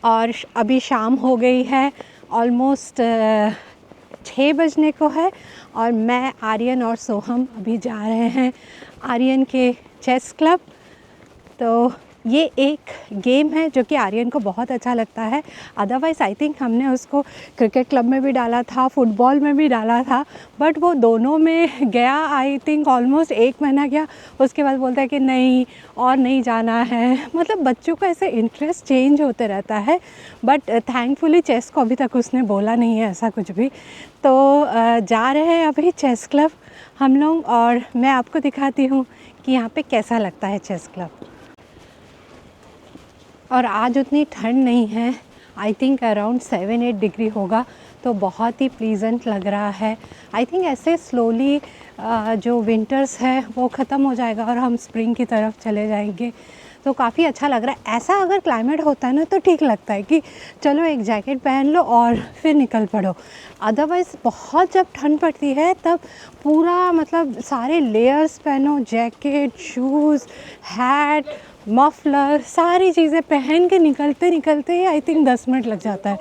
और अभी शाम हो गई है, ऑलमोस्ट 6 बजने को है और मैं, आर्यन और सोहम अभी जा रहे हैं आर्यन के चेस क्लब। तो ये एक गेम है जो कि आर्यन को बहुत अच्छा लगता है। अदरवाइज़ आई थिंक हमने उसको क्रिकेट क्लब में भी डाला था, फुटबॉल में भी डाला था, बट वो दोनों में गया आई थिंक ऑलमोस्ट 1 महीना गया। उसके बाद बोलता है कि नहीं और नहीं जाना है। मतलब बच्चों का ऐसे इंटरेस्ट चेंज होते रहता है, बट थैंकफुली चेस को अभी तक उसने बोला नहीं है ऐसा कुछ भी। तो जा रहे हैं अभी चेस क्लब हम लोग, और मैं आपको दिखाती हूँ कि यहाँ पे कैसा लगता है चेस क्लब। और आज उतनी ठंड नहीं है, आई थिंक अराउंड 7-8 डिग्री होगा, तो बहुत ही प्लीजेंट लग रहा है। आई थिंक ऐसे स्लोली जो विंटर्स है वो ख़त्म हो जाएगा और हम स्प्रिंग की तरफ चले जाएंगे, तो काफ़ी अच्छा लग रहा है। ऐसा अगर क्लाइमेट होता है ना तो ठीक लगता है कि चलो एक जैकेट पहन लो और फिर निकल पड़ो। अदरवाइज़ बहुत जब ठंड पड़ती है तब पूरा मतलब सारे लेयर्स पहनो, जैकेट, शूज़, हैट, मफलर, सारी चीज़ें पहन के निकलते निकलते ही आई थिंक 10 मिनट लग जाता है।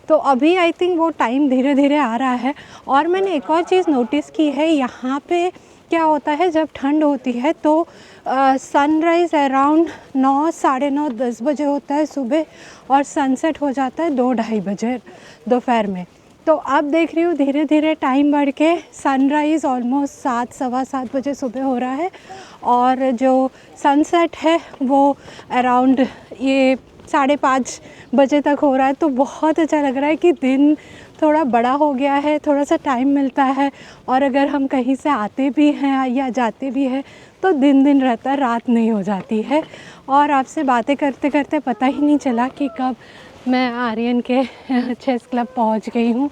तो अभी आई थिंक वो टाइम धीरे धीरे आ रहा है। और मैंने एक और चीज़ नोटिस की है, यहाँ पे क्या होता है जब ठंड होती है तो सनराइज़ अराउंड 9, साढ़े 9, 10 बजे होता है सुबह, और सनसेट हो जाता है 2-2:30 बजे दोपहर में। तो अब देख रही हूँ धीरे धीरे टाइम बढ़ के सनराइज़ ऑलमोस्ट 7, सवा 7 बजे सुबह हो रहा है, और जो सनसेट है वो अराउंड ये 5:30 बजे तक हो रहा है। तो बहुत अच्छा लग रहा है कि दिन थोड़ा बड़ा हो गया है, थोड़ा सा टाइम मिलता है, और अगर हम कहीं से आते भी हैं या जाते भी हैं तो दिन दिन रहता है, रात नहीं हो जाती है। और आपसे बातें करते करते पता ही नहीं चला कि कब मैं आर्यन के चेस क्लब पहुंच गई हूँ।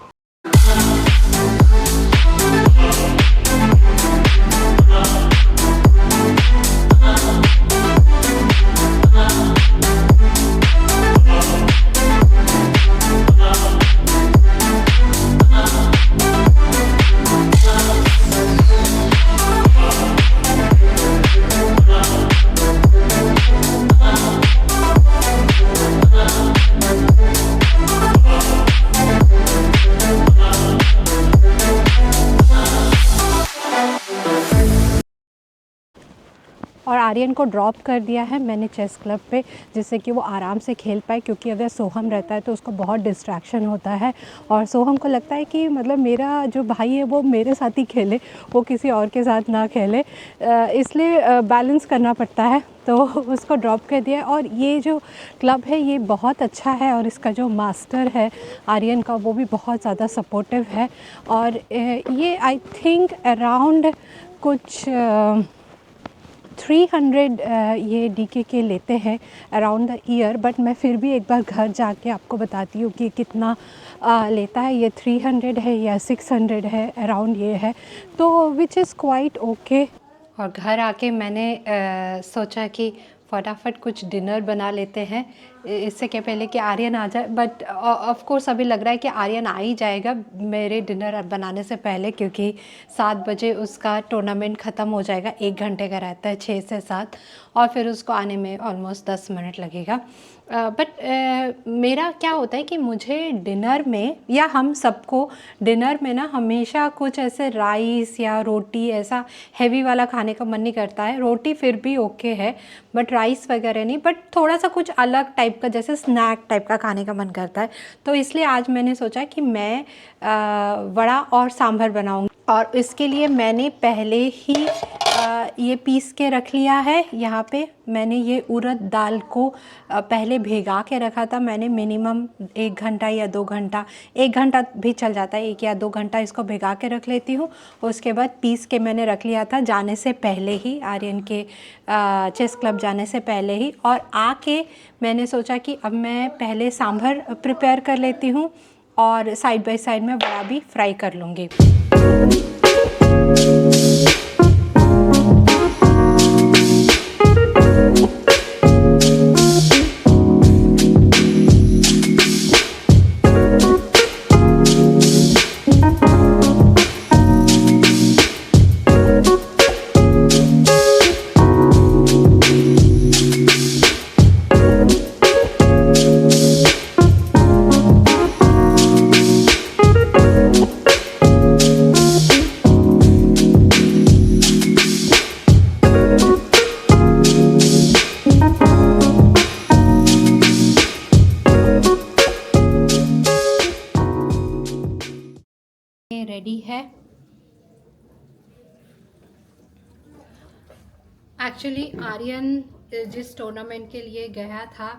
और आर्यन को ड्रॉप कर दिया है मैंने चेस क्लब पे, जिससे कि वो आराम से खेल पाए, क्योंकि अगर सोहम रहता है तो उसको बहुत डिस्ट्रैक्शन होता है, और सोहम को लगता है कि मतलब मेरा जो भाई है वो मेरे साथ ही खेले, वो किसी और के साथ ना खेले, इसलिए बैलेंस करना पड़ता है। तो उसको ड्रॉप कर दिया। और ये जो क्लब है ये बहुत अच्छा है, और इसका जो मास्टर है आर्यन का वो भी बहुत ज़्यादा सपोर्टिव है। और ये आई थिंक अराउंड कुछ 300 ये DK के लेते हैं अराउंड द ईयर, बट मैं फिर भी एक बार घर जाके आपको बताती हूँ कि कितना लेता है। ये 300 है या 600 है, अराउंड ये है, तो विच इज़ क्वाइट ओके। और घर आके मैंने सोचा कि फटाफट कुछ डिनर बना लेते हैं, इससे क्या पहले कि आर्यन आ जाए। बट ऑफ कोर्स अभी लग रहा है कि आर्यन आ ही जाएगा मेरे डिनर बनाने से पहले, क्योंकि 7 बजे उसका टूर्नामेंट ख़त्म हो जाएगा। 1 घंटे का रहता है, 6 से 7, और फिर उसको आने में ऑलमोस्ट 10 मिनट लगेगा। बट मेरा क्या होता है कि मुझे डिनर में, या हम सबको डिनर में ना हमेशा कुछ ऐसे राइस या रोटी ऐसा हैवी वाला खाने का मन नहीं करता है। रोटी फिर भी ओके है, बट राइस वगैरह नहीं, बट थोड़ा सा कुछ अलग टाइप का जैसे स्नैक टाइप का खाने का मन करता है। तो इसलिए आज मैंने सोचा कि मैं वड़ा और सांभर बनाऊंगी, और इसके लिए मैंने पहले ही ये पीस के रख लिया है। यहाँ पे मैंने ये उड़द दाल को पहले भिगा के रखा था मैंने, मिनिमम 1 घंटा या 2 घंटा, 1 घंटा भी चल जाता है, 1 या 2 घंटा इसको भिगा के रख लेती हूँ। उसके बाद पीस के मैंने रख लिया था जाने से पहले ही, आर्यन के चेस क्लब जाने से पहले ही। और आके मैंने सोचा कि अब मैं पहले सांभर प्रिपेयर कर लेती हूँ, और साइड बाय साइड में वड़ा भी फ्राई कर लूँगी। रेडी है। एक्चुअली आर्यन जिस टूर्नामेंट के लिए गया था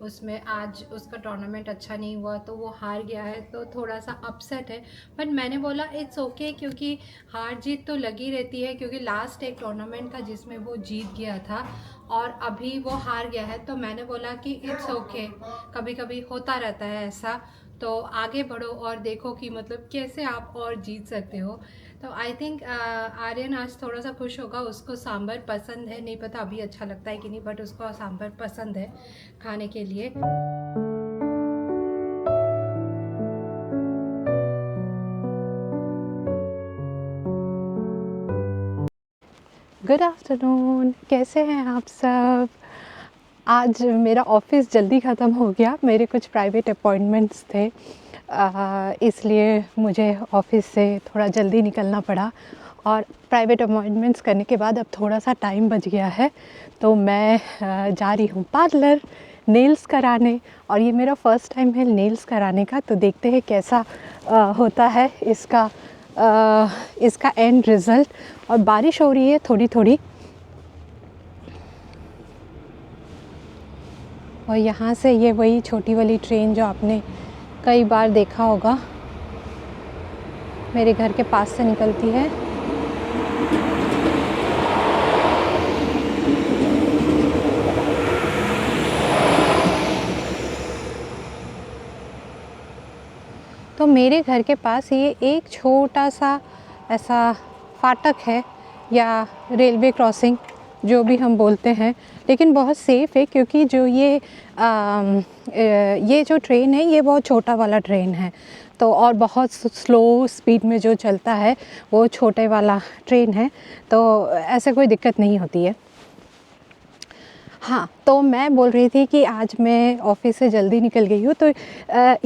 उसमें आज उसका टूर्नामेंट अच्छा नहीं हुआ तो वो हार गया है, तो थोड़ा सा अपसेट है। बट मैंने बोला इट्स ओके, क्योंकि हार जीत तो लगी रहती है, क्योंकि लास्ट एक टूर्नामेंट था जिसमें वो जीत गया था और अभी वो हार गया है। तो मैंने बोला कि इट्स ओके, कभी कभी होता रहता है ऐसा, तो आगे बढ़ो और देखो कि मतलब कैसे आप और जीत सकते हो। तो आई थिंक आर्यन आज थोड़ा सा खुश होगा, उसको सांभर पसंद है, नहीं पता अभी अच्छा लगता है कि नहीं, बट उसको सांभर पसंद है खाने के लिए। गुड आफ्टरनून, कैसे हैं आप सब। आज मेरा ऑफ़िस जल्दी ख़त्म हो गया, मेरे कुछ प्राइवेट अपॉइंटमेंट्स थे, इसलिए मुझे ऑफ़िस से थोड़ा जल्दी निकलना पड़ा। और प्राइवेट अपॉइंटमेंट्स करने के बाद अब थोड़ा सा टाइम बच गया है, तो मैं जा रही हूँ पार्लर नेल्स कराने। और ये मेरा फ़र्स्ट टाइम है नेल्स कराने का, तो देखते हैं कैसा होता है इसका एंड रिज़ल्ट। और बारिश हो रही है थोड़ी थोड़ी, और यहाँ से ये वही छोटी वाली ट्रेन जो आपने कई बार देखा होगा, मेरे घर के पास से निकलती है। तो मेरे घर के पास ये एक छोटा सा ऐसा फाटक है या रेलवे क्रॉसिंग, जो भी हम बोलते हैं, लेकिन बहुत सेफ़ है, क्योंकि जो ये जो ट्रेन है ये बहुत छोटा वाला ट्रेन है, तो और बहुत स्लो स्पीड में जो चलता है वो छोटे वाला ट्रेन है, तो ऐसे कोई दिक्कत नहीं होती है। हाँ, तो मैं बोल रही थी कि आज मैं ऑफ़िस से जल्दी निकल गई हूँ, तो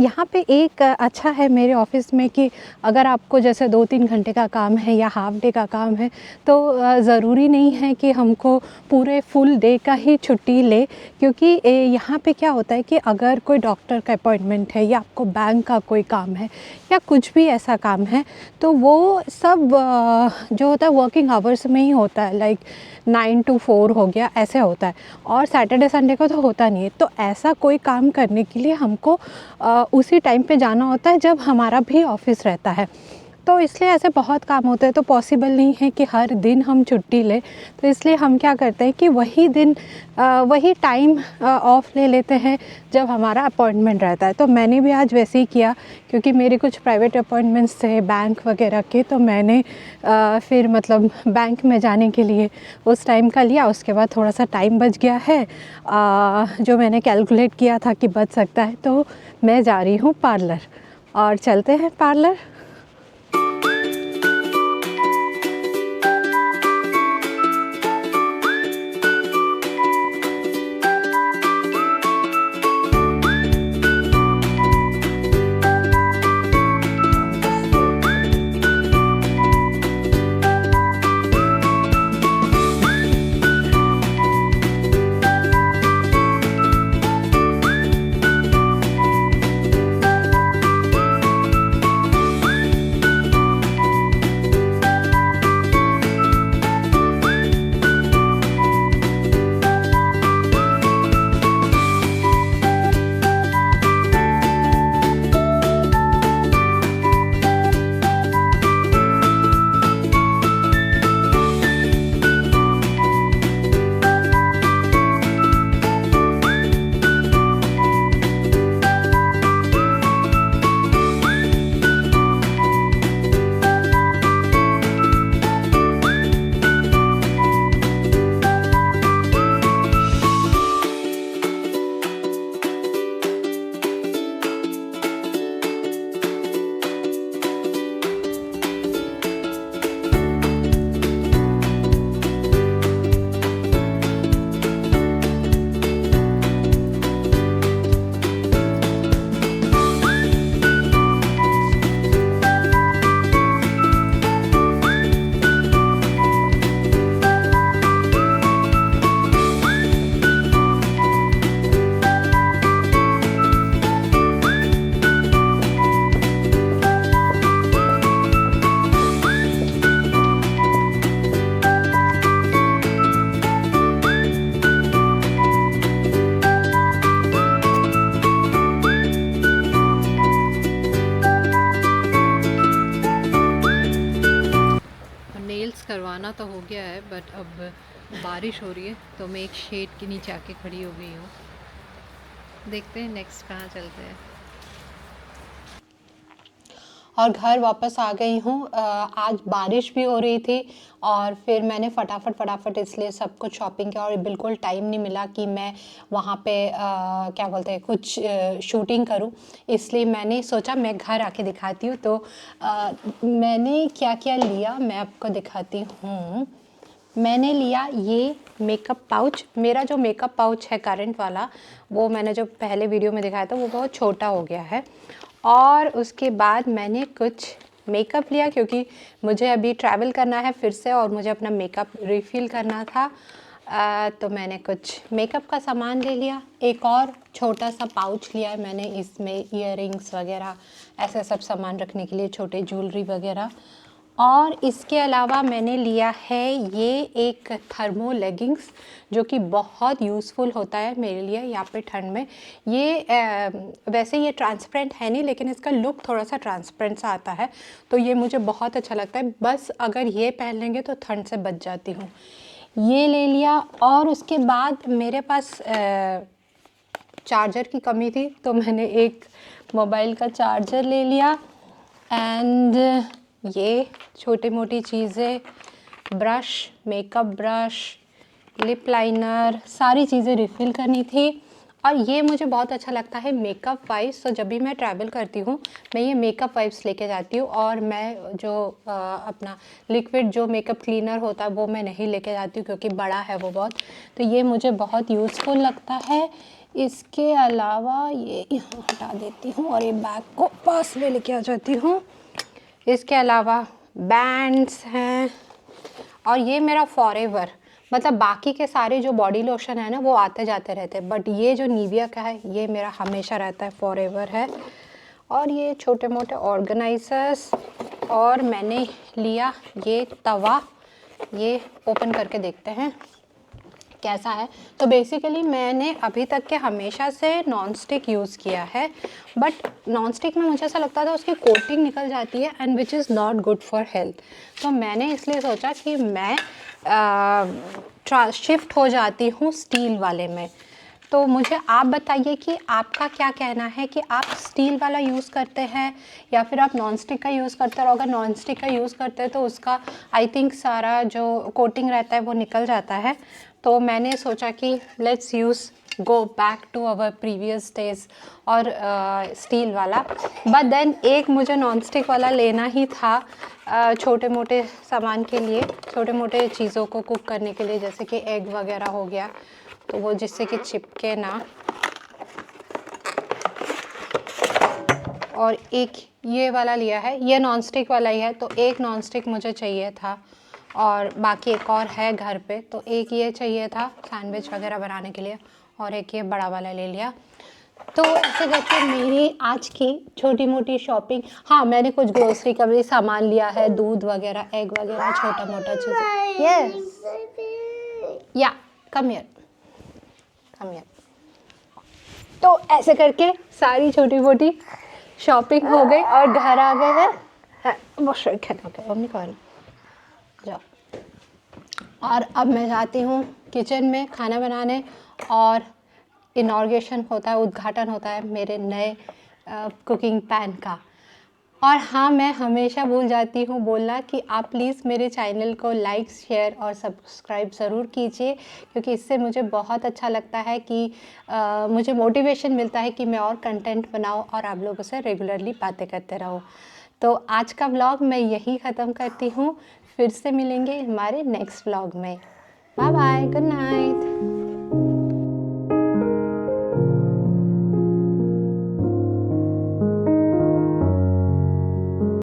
यहाँ पे एक अच्छा है मेरे ऑफ़िस में कि अगर आपको जैसे 2-3 घंटे का काम है या हाफ़ डे का काम है, तो ज़रूरी नहीं है कि हमको पूरे फुल डे का ही छुट्टी ले, क्योंकि यहाँ पे क्या होता है कि अगर कोई डॉक्टर का अपॉइंटमेंट है या आपको बैंक का कोई काम है या कुछ भी ऐसा काम है, तो वो सब जो होता है वर्किंग आवर्स में ही होता है, लाइक 9 to 4 हो गया, ऐसे होता है, और सैटरडे संडे को तो होता नहीं है। तो ऐसा कोई काम करने के लिए हमको उसी टाइम पे जाना होता है जब हमारा भी ऑफ़िस रहता है, तो इसलिए ऐसे बहुत काम होते हैं, तो पॉसिबल नहीं है कि हर दिन हम छुट्टी लें। तो इसलिए हम क्या करते हैं कि वही दिन वही टाइम ऑफ ले लेते हैं जब हमारा अपॉइंटमेंट रहता है। तो मैंने भी आज वैसे ही किया, क्योंकि मेरे कुछ प्राइवेट अपॉइंटमेंट्स थे बैंक वगैरह के, तो मैंने फिर मतलब बैंक में जाने के लिए उस टाइम का लिया। उसके बाद थोड़ा सा टाइम बच गया है जो मैंने कैलकुलेट किया था कि बच सकता है, तो मैं जा रही हूँ पार्लर, और चलते हैं पार्लर। बारिश हो रही है तो मैं एक शेड के नीचे आके खड़ी हो गई हूँ। देखते हैं नेक्स्ट कहाँ चलते हैं। और घर वापस आ गई हूँ। आज बारिश भी हो रही थी और फिर मैंने फटाफट इसलिए सब कुछ शॉपिंग किया और बिल्कुल टाइम नहीं मिला कि मैं वहाँ पे क्या बोलते हैं कुछ शूटिंग करूँ। इसलिए मैंने सोचा मैं घर आके दिखाती हूँ। तो मैंने क्या क्या लिया मैं आपको दिखाती हूँ। मैंने लिया ये मेकअप पाउच। मेरा जो मेकअप पाउच है करंट वाला, वो मैंने जो पहले वीडियो में दिखाया था वो बहुत छोटा हो गया है। और उसके बाद मैंने कुछ मेकअप लिया क्योंकि मुझे अभी ट्रैवल करना है फिर से और मुझे अपना मेकअप रिफ़िल करना था। तो मैंने कुछ मेकअप का सामान ले लिया। एक और छोटा सा पाउच लिया है मैंने, इसमें इयररिंग्स वगैरह ऐसे सब सामान रखने के लिए, छोटे ज्वेलरी वगैरह। और इसके अलावा मैंने लिया है ये एक थर्मो लेगिंग्स जो कि बहुत यूज़फुल होता है मेरे लिए यहाँ पे ठंड में। ये वैसे ये ट्रांसपेरेंट है नहीं लेकिन इसका लुक थोड़ा सा ट्रांसपेरेंट सा आता है, तो ये मुझे बहुत अच्छा लगता है। बस अगर ये पहन लेंगे तो ठंड से बच जाती हूँ। ये ले लिया। और उसके बाद मेरे पास चार्जर की कमी थी तो मैंने एक मोबाइल का चार्जर ले लिया। एंड ये छोटी मोटी चीज़ें, brush, makeup brush, lip liner, सारी चीज़ें रिफ़िल करनी थी। और ये मुझे बहुत अच्छा लगता है मेकअप वाइप्स। तो जब भी मैं ट्रैवल करती हूँ मैं ये मेकअप वाइप्स लेके जाती हूँ। और मैं जो अपना लिक्विड जो मेकअप क्लीनर होता है वो मैं नहीं लेके जाती हूँ क्योंकि बड़ा है वो बहुत। तो ये मुझे बहुत यूज़फुल लगता है। इसके अलावा ये यहाँ हटा देती हूँ और ये बैग को पास में लेके आ जाती हूँ। इसके अलावा बैंड्स हैं और ये मेरा फॉरएवर, मतलब बाकी के सारे जो बॉडी लोशन है ना वो आते जाते रहते हैं, बट ये जो निविया का है ये मेरा हमेशा रहता है, फॉरएवर है। और ये छोटे मोटे ऑर्गेनाइजर्स। और मैंने लिया ये तवा, ये ओपन करके देखते हैं कैसा है। तो बेसिकली मैंने अभी तक के हमेशा से नॉन स्टिक यूज़ किया है, बट नॉन स्टिक में मुझे ऐसा लगता था उसकी कोटिंग निकल जाती है and which is not good for health. तो मैंने इसलिए सोचा कि मैं शिफ्ट हो जाती हूँ स्टील वाले में। तो मुझे आप बताइए कि आपका क्या कहना है कि आप स्टील वाला यूज़ करते हैं या फिर आप नॉन स्टिक का यूज़ करते हैं। और अगर नॉन स्टिक का यूज़ करते हैं तो उसका आई थिंक सारा जो कोटिंग रहता है वो निकल जाता है। तो मैंने सोचा कि let's use go back to our previous days और स्टील वाला। बट देन एक मुझे नॉन स्टिक वाला लेना ही था छोटे मोटे सामान के लिए, छोटे मोटे चीज़ों को कुक करने के लिए, जैसे कि एग वगैरह हो गया, तो वो जिससे कि चिपके ना। और एक ये वाला लिया है, ये नॉन स्टिक वाला ही है, तो एक नॉन स्टिक मुझे चाहिए था और बाकी एक और है घर पे, तो एक ये चाहिए था सैंडविच वगैरह बनाने के लिए और एक ये बड़ा वाला ले लिया। तो ऐसे करके मेरी आज की छोटी मोटी शॉपिंग। हाँ, मैंने कुछ ग्रोसरी का भी सामान लिया है, दूध वगैरह, एग वगैरह, छोटा मोटा चीज़। यस या कम हियर। तो ऐसे करके सारी छोटी मोटी शॉपिंग हो गई और घर आ गए हैं। मम्मी कौन जाओ। और अब मैं जाती हूँ किचन में खाना बनाने और इनॉग्रेशन होता है, उद्घाटन होता है मेरे नए कुकिंग पैन का। और हाँ, मैं हमेशा भूल जाती हूँ बोलना कि आप प्लीज़ मेरे चैनल को लाइक, शेयर और सब्सक्राइब ज़रूर कीजिए, क्योंकि इससे मुझे बहुत अच्छा लगता है कि मुझे मोटिवेशन मिलता है कि मैं और कंटेंट बनाऊँ और आप लोगों से रेगुलरली बातें करते रहूँ। तो आज का व्लॉग मैं यही ख़त्म करती हूँ। फिर से मिलेंगे हमारे नेक्स्ट व्लॉग में। Bye bye, good night.